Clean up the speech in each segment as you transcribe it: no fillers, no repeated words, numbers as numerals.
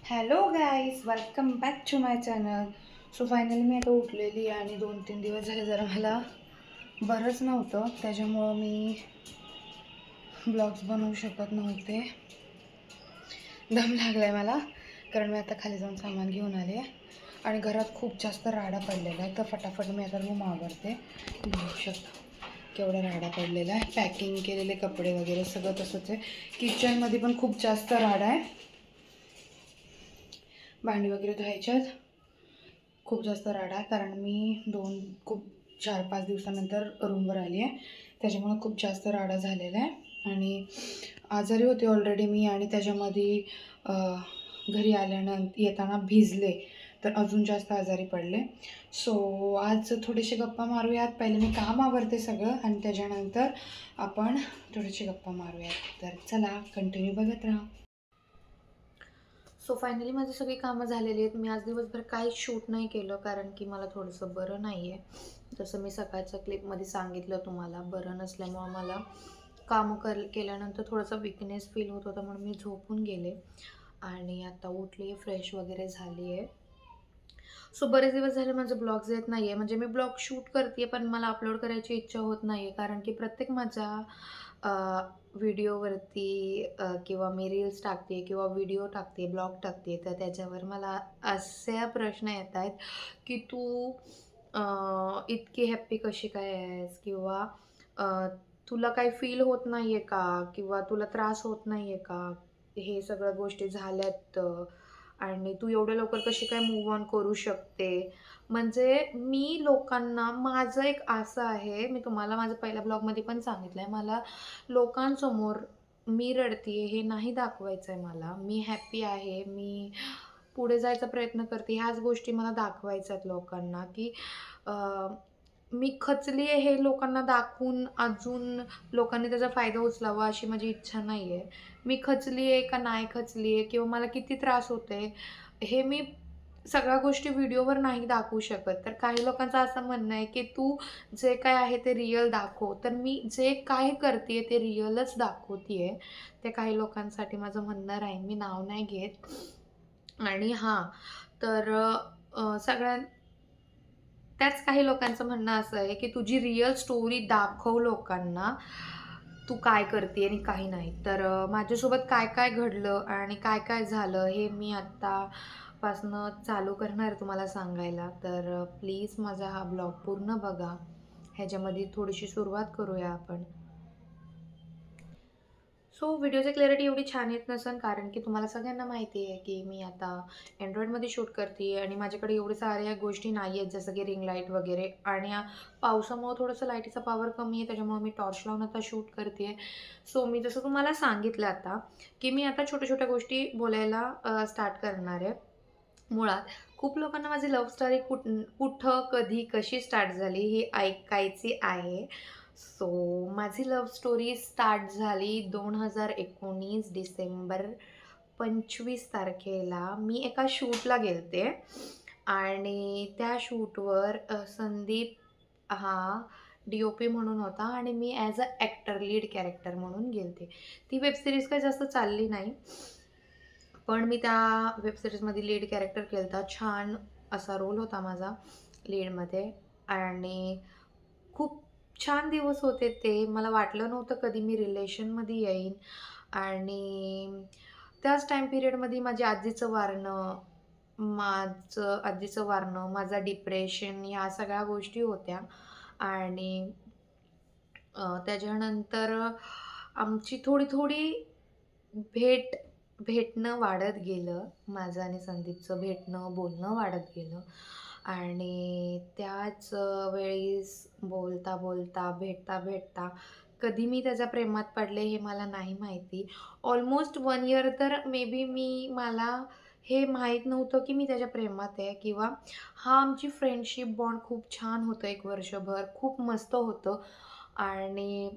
Hello guys, welcome back to my channel. So finally मी आता उठलेली आणि 2-3 दिवस झाले जरा मला बरंच नव्हतं, त्याच्यामुळं मी ब्लॉग्स बनवू शकत नव्हते. दम लागला आहे मला, कारण मी आता खाली जाऊन सामान घेऊन आले आणि घरात खूप जास्त राडा पडलेला आहे. तर फटाफट मी आता रूम आवरते. बघू शकता केवढा राडा पडलेला आहे. पॅकिंग केलेले कपडे वगैरे सगळं तसंच आहे. किचनमध्ये पण खूप जास्त राडा आहे. भांडी वगैरे धुवायच्यात, खूप जास्त राडा आहे कारण मी खूप 4-5 दिवसानंतर रूमवर आली आहे, त्याच्यामुळे खूप जास्त राडा झालेला आहे. आणि आजारी होते ऑलरेडी मी, आणि त्याच्यामध्ये घरी आल्यानंतर येताना भिजले तर अजून जास्त आजारी पडले. सो आज थोडेसे गप्पा मारूयात. पहिले मी काम आवरते सगळं आणि त्याच्यानंतर आपण थोडेसे गप्पा मारूयात. तर चला, कंटिन्यू बघत राहा. सो फायनली माझी सगळी कामं झालेली आहेत. मी आज दिवसभर काहीच शूट नाही केलं कारण की मला थोडंसं बरं नाही आहे. जसं मी सकाळच्या क्लिपमध्ये सांगितलं तुम्हाला, बरं नसल्यामुळं मला कामं केल्यानंतर थोडंसं विकनेस फील होत होता, म्हणून मी झोपून गेले आणि आता उठले, फ्रेश वगैरे झाली आहे. सो बरेच दिवस झाले माझे ब्लॉग्स येत नाही आहे. म्हणजे मी ब्लॉग शूट करते पण मला अपलोड करायची इच्छा होत नाही आहे, कारण की प्रत्येक माझ्या व्हिडिओवरती किंवा मी रील्स टाकते किंवा व्हिडिओ टाकते, ब्लॉग टाकते, तर त्याच्यावर मला असे प्रश्न येत आहेत की तू इतकी हॅप्पी कशी काय आहेस, किंवा तुला काही फील होत नाही आहे का, किंवा तुला त्रास होत नाही आहे का, हे सगळ्या गोष्टी झाल्यात आणि तू एवढ्या लवकर कशी काय मूव्ह ऑन करू शकते. म्हणजे मी लोकांना, माझं एक असं आहे, मी तुम्हाला माझ्या पहिल्या ब्लॉगमध्ये पण सांगितलं आहे, मला लोकांसमोर मी रडते हे नाही दाखवायचं आहे. मी हॅप्पी आहे, मी पुढे जायचा प्रयत्न करते, ह्याच गोष्टी मला दाखवायच्या आहेत लोकांना. की मी खचली आहे हे लोकांना दाखवून अजून लोकांनी त्याचा फायदा उचलावा अशी माझी इच्छा नाही आहे. मी खचली आहे का नाही खचली आहे, किंवा मला किती त्रास होते हे मी सगळ्या गोष्टी व्हिडिओवर नाही दाखवू शकत. तर काही लोकांचं असं म्हणणं आहे की तू जे काय आहे ते रिअल दाखव. तर मी जे काय करते ते रिअलच दाखवते आहे. ते काही लोकांसाठी माझं म्हणणं राहील, मी नाव नाही घेत. आणि हां, तर त्याच काही लोकांचं म्हणणं असं आहे की तुझी रिअल स्टोरी दाखव लोकांना, तू काय करते आणि काही नाही. तर माझ्यासोबत काय काय घडलं आणि काय काय झालं हे मी आत्तापासनं चालू करणार आहे तुम्हाला सांगायला. तर प्लीज माझा हा ब्लॉग पूर्ण बघा. ह्याच्यामध्ये थोडीशी सुरुवात करूया आपण. सो व्हिडिओची क्लॅरिटी एवढी छान येत नसेल, कारण की तुम्हाला सगळ्यांना माहिती आहे की मी आता अँड्रॉइडमध्ये शूट करते आणि माझ्याकडे एवढ्या साऱ्या गोष्टी नाही आहेत, जसं की रिंग लाईट वगैरे. आणि पावसामुळं थोडंसं लाईटीचा पॉवर कमी आहे, त्याच्यामुळे मी टॉर्च लावून आता शूट करते. सो मी जसं तुम्हाला सांगितलं आता की मी आता छोट्या छोट्या गोष्टी बोलायला स्टार्ट करणार आहे. मुळात खूप लोकांना माझी लव्ह स्टोरी कुठं, कधी, कशी स्टार्ट झाली ही ऐकायची आहे. सो माझी लव्ह स्टोरी स्टार्ट झाली 2019 डिसेंबर 25 तारखेला. मी एका शूटला गेलते आणि त्या शूटवर संदीप हा DOP म्हणून होता आणि मी as a actor, lead character म्हणून गेलते. ती वेबसिरीज काही जास्त चालली नाही, पण मी त्या वेबसिरीजमध्ये लीड कॅरेक्टर केलं. छान असा रोल होता माझा लीडमध्ये आणि खूप छान दिवस होते ते. मला वाटलं नव्हतं कधी मी रिलेशनमध्ये येईन. आणि त्याच टाईम पिरियडमध्ये माझं आजीचं वारणं, माझा डिप्रेशन, ह्या सगळ्या गोष्टी होत्या. आणि त्याच्यानंतर आमची थोडी थोडी भेटणं वाढत गेलं. माझं आणि संदीपचं भेटणं, बोलणं वाढत गेलं. आणि त्याच वेळेस बोलता बोलता, भेटता भेटता कधी मी त्याच्या प्रेमात पडले हे मला नाही माहिती. ऑलमोस्ट 1 इयर तर मे बी मला हे माहीत नव्हतं की मी त्याच्या प्रेमात आहे. किंवा आमची फ्रेंडशिप बॉन्ड खूप छान होतं. 1 वर्षभर खूप मस्त होतं. आणि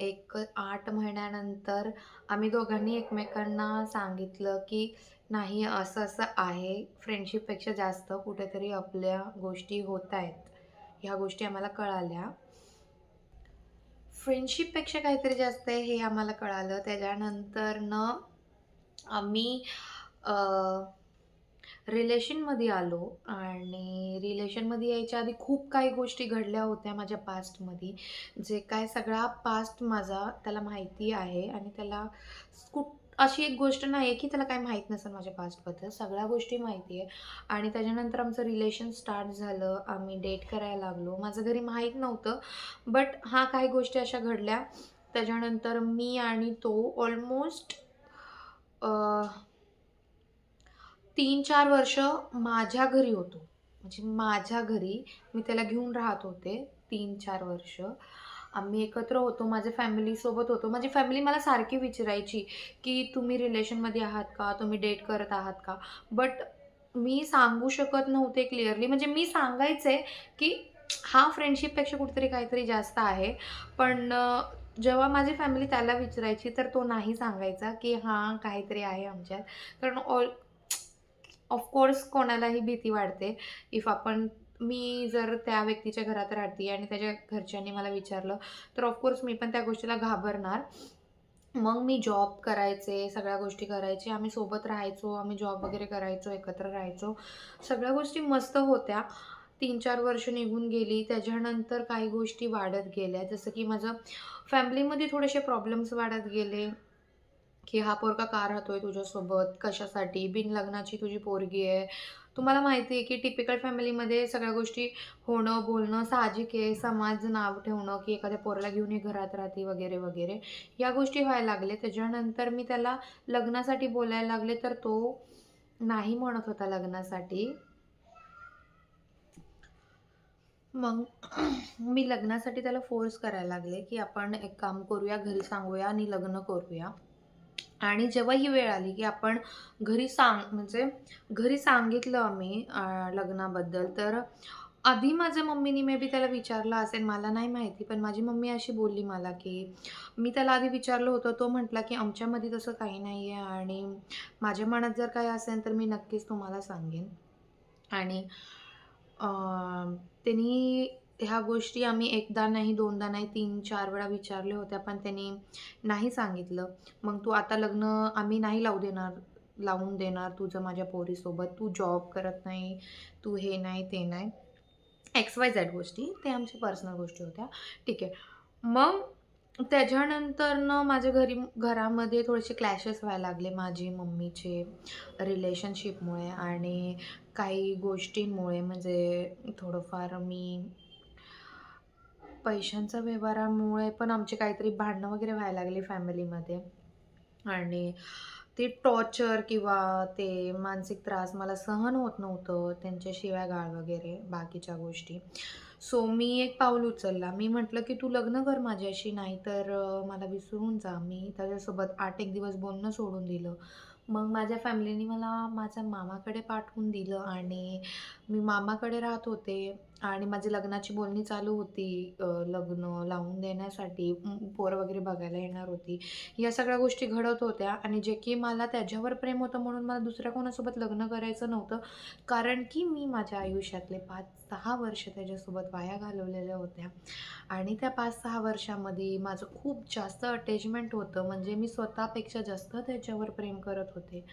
एक 8 महिन्यानंतर आम्ही दोघांनी एकमेकांना सांगितलं की नाही, असं-असं आहे. फ्रेंडशिपपेक्षा जास्त कुठेतरी आपल्या गोष्टी होत आहेत. ह्या गोष्टी आम्हाला कळाल्या. फ्रेंडशिपपेक्षा काहीतरी जास्त आहे हे आम्हाला कळालं. त्याच्यानंतरनं आम्ही रिलेशनमध्ये आलो आणि रिलेशनमध्ये यायच्या आधी खूप काही गोष्टी घडल्या होत्या माझ्या पास्टमध्ये. जे काय सगळा पास्ट माझा त्याला माहिती आहे आणि त्याला खूप अशी एक गोष्ट नाही आहे, की त्याला काही माहीत नसेल माझ्या पास्टबद्दल. सगळ्या गोष्टी माहिती आहे आणि त्याच्यानंतर आमचं रिलेशन स्टार्ट झालं. आम्ही डेट करायला लागलो. माझं घरी माहीत नव्हतं. बट हां, काही गोष्टी अशा घडल्या. त्याच्यानंतर मी आणि तो ऑलमोस्ट 3-4 वर्ष माझ्या घरी होतो. म्हणजे माझ्या घरी मी त्याला घेऊन राहत होते 3-4 वर्ष. आम्ही एकत्र होतो. माझ्या फॅमिलीसोबत होतो. माझी फॅमिली मला सारखी विचारायची, की "तुम्ही रिलेशनमध्ये आहात का? तुम्ही डेट करत आहात का?" बट मी सांगू शकत नव्हते क्लिअरली. म्हणजे मी सांगायचे, की हा फ्रेंडशिपपेक्षा कुठेतरी काहीतरी जास्त आहे. पण जेव्हा माझी फॅमिली त्याला विचारायची, तर तो नाही सांगायचा, की हां, काहीतरी आहे आमच्यात. कारण ऑफकोर्स कोणालाही भीती वाटते. मी जर त्या व्यक्तीच्या घरात राहते आणि त्याच्या घरच्यांनी मला विचारलं, तर ऑफकोर्स मी पण त्या गोष्टीला घाबरणार. मग मी जॉब करायचे, सगळ्या गोष्टी करायचे. आम्ही सोबत राहायचो, आम्ही जॉब वगैरे करायचो, एकत्र राहायचो. सगळ्या गोष्टी मस्त होत्या. 3-4 वर्ष निघून गेली. त्याच्यानंतर काही गोष्टी वाढत गेल्या. जसं की माझं फॅमिलीमध्ये थोडेसे प्रॉब्लेम्स वाढत गेले. की हा पोरगा का राहतोय तुझ्यासोबत? कशासाठी? बिनलग्नाची तुझी पोरगी आहे. तुम्हाला माहिती आहे की टिपिकल फॅमिलीमध्ये सगळ्या गोष्टी होणं, बोलणं साहजिक आहे. समाज नाव ठेवणं की एखाद्या पोराला घेऊन ही घरात राहते वगैरे, वगैरे. या गोष्टी व्हायला लागल्या. त्याच्यानंतर मी त्याला लग्नासाठी बोलायला लागले, तर तो नाही म्हणत होता लग्नासाठी. मग मी लग्नासाठी त्याला फोर्स करायला लागले, की आपण एक काम करूया, घरी सांगूया आणि लग्न करूया. आणि जेव्हा ही वेळ आली, की आपण म्हणजे घरी सांगितलं आम्ही लग्नाबद्दल, तर आधी माझ्या मम्मीनी मे बी त्याला विचारलं असेल, मला नाही माहिती. पण माझी मम्मी अशी बोलली मला, की मी त्याला आधी विचारलं होतं. तो म्हटला, की "आमच्यामध्ये तसं काही नाही आहे आणि माझ्या मनात जर काही असेल, तर मी नक्कीच तुम्हाला सांगेन." आणि अ, त्यांनी ह्या गोष्टी आम्ही एकदा नाही, दोनदा नाही, 3-4 वेळा विचारल्या होत्या, पण त्यांनी नाही सांगितलं. "मग तू आता लग्न आम्ही नाही लावून देणार तुझं माझ्या पोरीसोबत. तू जॉब करत नाही, तू हे नाही, ते नाही." XYZ गोष्टी. ते आमच्या पर्सनल गोष्टी होत्या. ठीक आहे. मग त्याच्यानंतरनं घरामध्ये थोडेसे क्लॅशेस व्हायला लागले माझे मम्मीचे रिलेशनशिपमुळे आणि काही गोष्टींमुळे. म्हणजे थोडंफार पैशांच्या व्यवहारामुळे पण आमचे काहीतरी भांडणं वगैरे व्हायला लागली फॅमिलीमध्ये आणि ते टॉर्चर किंवा ते मानसिक त्रास मला सहन होत नव्हतं. त्यांच्या शिव्यागाळ वगैरे बाकीच्या गोष्टी. सो मी एक पाऊल उचलला. मी म्हटलं, की "तू लग्न कर माझ्याशी, नाहीतर मला विसरून जा." मी त्याच्यासोबत 8 एक दिवस बोलणं सोडून दिलं. मग माझ्या फॅमिलीने मला माझ्या मामाकडे पाठवून दिलं आणि मी मामाकडे राहत होते आणि माझी लग्नाची बोलणी चालू होती. लग्न लावून देण्यासाठी पोरं वगैरे बघायला येणार होती. या सगळ्या गोष्टी घडत होत्या आणि जे की मला त्याच्यावर प्रेम होतं म्हणून मला दुसऱ्या कोणासोबत लग्न करायचं नव्हतं. कारण की मी माझ्या आयुष्यातले 5-6 वर्ष त्याच्यासोबत वाया घालवलेल्या होत्या आणि त्या 5-6 वर्षामध्ये माझं खूप जास्त अटॅचमेंट होतं. म्हणजे मी स्वतःपेक्षा जास्त त्याच्यावर प्रेम करत होते.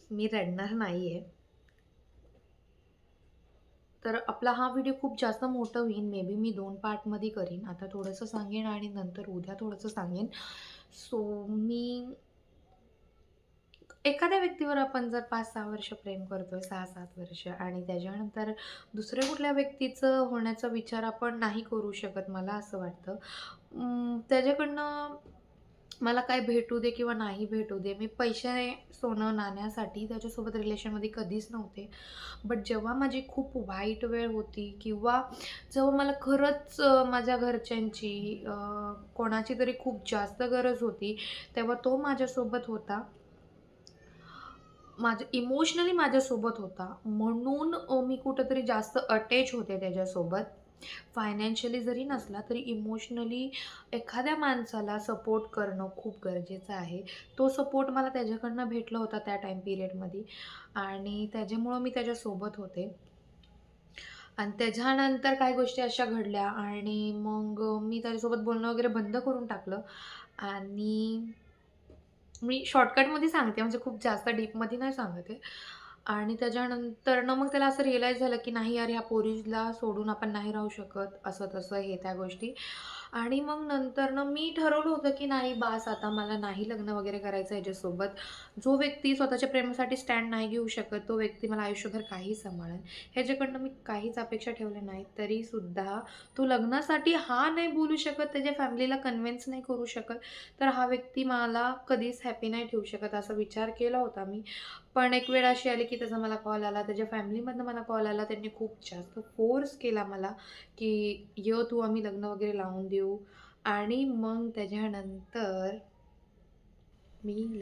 मी रडणार नाहीये. तर आपला हा व्हिडिओ खूप जास्त मोठं होईल. मे बी मी 2 पार्टमध्ये करीन. आता थोडंसं सांगेन आणि नंतर उद्या थोडंसं सांगेन. सो मी एखाद्या व्यक्तीवर आपण जर 5-6 वर्ष प्रेम करतोय, 6-7 वर्ष आणि त्याच्यानंतर दुसऱ्या कुठल्या व्यक्तीचं होण्याचा विचार आपण नाही करू शकत, मला असं वाटतं. त्याच्याकडनं मला काय भेटू दे किंवा नाही भेटू दे, मी पैसे, सोनं नाण्यासाठी त्याच्यासोबत रिलेशनमध्ये कधीच नव्हते. बट जेव्हा माझी खूप वाईट वेळ होती किंवा जेव्हा मला खरंच माझ्या घरच्यांची कोणाची तरी खूप जास्त गरज होती, तेव्हा तो माझ्यासोबत होता. इमोशनली माझ्यासोबत होता. म्हणून मी कुठेतरी जास्त अटॅच होते त्याच्यासोबत. फायनान्शियली जरी नसला तरी इमोशनली एखाद्या माणसाला सपोर्ट करणं खूप गरजेचं आहे. तो सपोर्ट मला त्याच्याकडनं भेटला होता त्या टाईम पिरियडमध्ये आणि त्याच्यामुळं मी त्याच्यासोबत होते. आणि त्याच्यानंतर काही गोष्टी अशा घडल्या आणि मग मी त्याच्यासोबत बोलणं वगैरे बंद करून टाकलं. आणि मी शॉर्टकटमध्ये सांगते, म्हणजे खूप जास्त डीपमध्ये नाही सांगत आहे. आणि त्याच्यानंतरनं मग त्याला असं रिअलाईज झालं, की नाही यार, ह्या पोरीला सोडून आपण नाही राहू शकत, असं-तसं हे त्या गोष्टी. आणि मग नंतरनं मी ठरवलं होतं, की नाही बास, आता मला नाही लग्न वगैरे करायचं ह्याच्यासोबत. जो व्यक्ती स्वतःच्या प्रेमासाठी स्टँड नाही घेऊ शकत, तो व्यक्ती मला आयुष्यभर काहीही सांभाळेल. ह्याच्याकडनं मी काहीच अपेक्षा ठेवल्या नाहीत. तरीसुद्धा तो लग्नासाठी हां नाही बोलू शकत, त्याच्या फॅमिलीला कन्व्हिन्स नाही करू शकत, तर हा व्यक्ती मला कधीच हॅपी नाही ठेवू शकत, असा विचार केला होता मी. पण एक वेळ अशी आली, की त्याचा मला कॉल आला. त्याच्या फॅमिलीमधनं मला कॉल आला. त्यांनी खूप जास्त फोर्स केला मला, की "ये तू, आम्ही लग्न वगैरे लावून देऊ." आणि मग त्याच्यानंतर मी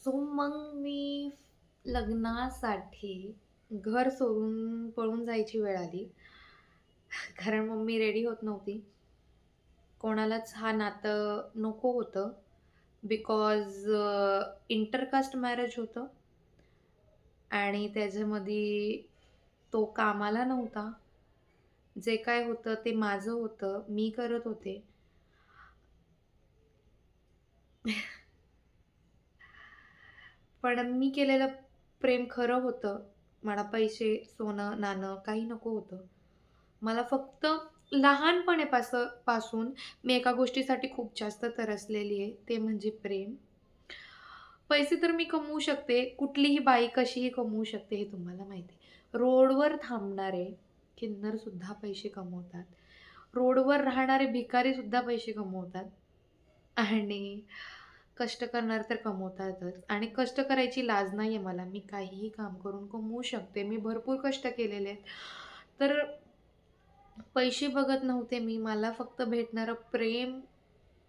मग मी लग्नासाठी घर सोडून पळून जायची वेळ आली. कारण मम्मी रेडी होत नव्हती. कोणालाच हा नातं नको होतं. बिकॉज इंटरकास्ट मॅरेज होतं आणि त्याच्यामध्ये तो कामाला नव्हता. जे काय होतं ते माझं होतं. मी करत होते. पण मी केलेलं प्रेम खरं होतं. मला पैसे, सोनं, नाणं काही नको होतं. मला फक्त पासून मी एका गोष्टीसाठी खूप जास्त तरसलेली आहे, ते म्हणजे प्रेम. पैसे तर मी कमवू शकते, कुठलीही बाई कशीही कमवू शकते हे तुम्हाला माहिती आहे. रोडवर थांबणारे किन्नरसुद्धा पैसे कमवतात. रोडवर राहणारे भिकारीसुद्धा पैसे कमवतात. आणि कष्ट करणारे तर कमवतातच आणि कष्ट करायची लाज नाही आहे मला. मी काहीही काम करून कमवू शकते. मी भरपूर कष्ट केलेले आहेत. तर पैसे बघत नव्हते मी. मला फक्त भेटणारं प्रेम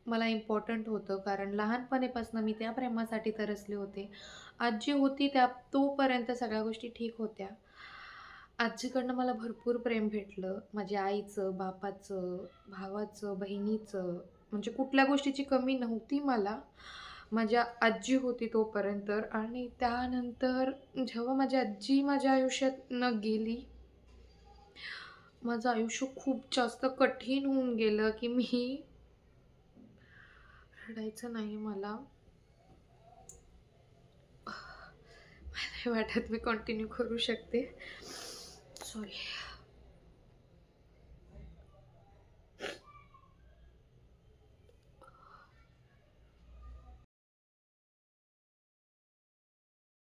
मला इम्पॉर्टंट होतं. कारण लहानपणीपासून मी त्या प्रेमासाठी तरसले होते. आजी होती तोपर्यंत सगळ्या गोष्टी ठीक होत्या. आजीकडनं मला भरपूर प्रेम भेटलं. माझ्या आईचं, बापाचं, भावाचं, बहिणीचं, म्हणजे कुठल्या गोष्टीची कमी नव्हती मला. माझ्या आजी होती तोपर्यंत. आणि त्यानंतर जेव्हा माझी आजी माझ्या आयुष्यातनं गेली, माझं आयुष्य खूप जास्त कठीण होऊन गेलं, की रडायचं नाही मला. मला नाही वाटत मी कंटिन्यू करू शकते. सॉरी.